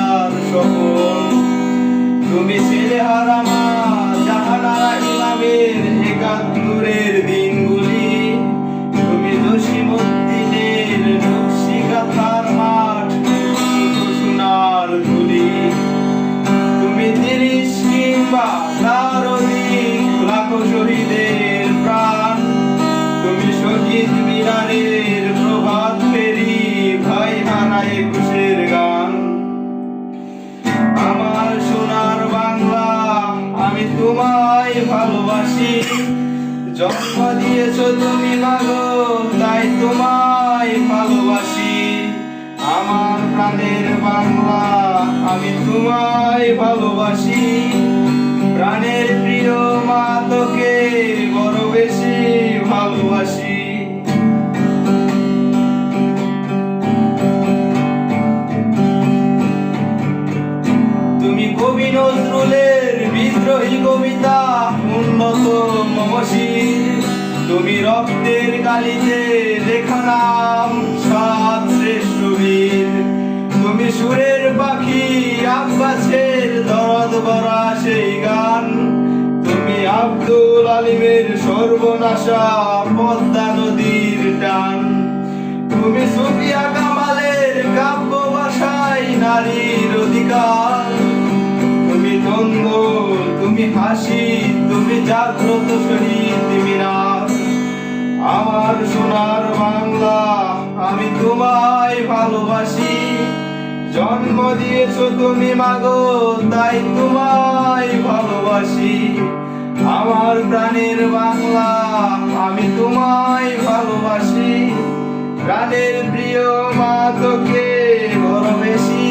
হাজার সপন। তুমি ছেলেহারা মা জাহানারা ইমামের একাত্তরের দিনগুলি। তুমি জসীমউদ্দিনের নকশি কাঁথার মাঠ, সোনার ধুলি। তুমি ৩০ কিংবা তার অধিক লাখো শহীদের প্রাণ। তুমি শহীদ মিনারের প্রভাত ফেরি, ভাই হারা ২১-এর গান। আমার সোনার বাংলা, আমি তোমায় ভালোবাসি। জন্ম দিয়েছ তুমি মাগো, তাই তোমায় ভালোবাসি। আমার প্রাণের বাংলা, আমি তোমায় ভালোবাসি। প্রাণের প্রিয় মা, তোকে বড় বেশি ভালোবাসি। তুমি কবি নজরুলের বিদ্রোহী কবিতা উন্নত মমশির। তুমি রক্তের কালিতে লেখা নাম ৭ শ্রেষ্ঠ বীর। তুমি সুরের পাখি আব্বাসের দরদ ভরা সেই গান। তুমি আব্দুল আলিমের সর্বনাশা পদ্মা নদীর টান। তুমি সুফিয়া কামালের কাব্য ভাষায় নারীর অধিকার। তুমি দ্বন্দ্ব, তুমি হাসি, তুমি জাগ্রত শহীদ মিনার। আমার সোনার বাংলা, আমি তোমায় ভালোবাসি। জন্ম দিয়েছ তুমি মাগো, তাই তোমায় ভালোবাসি। আমার প্রাণের বাংলা, আমি তোমায় ভালোবাসি। প্রাণের প্রিয় মা, তোকে বড় বেশি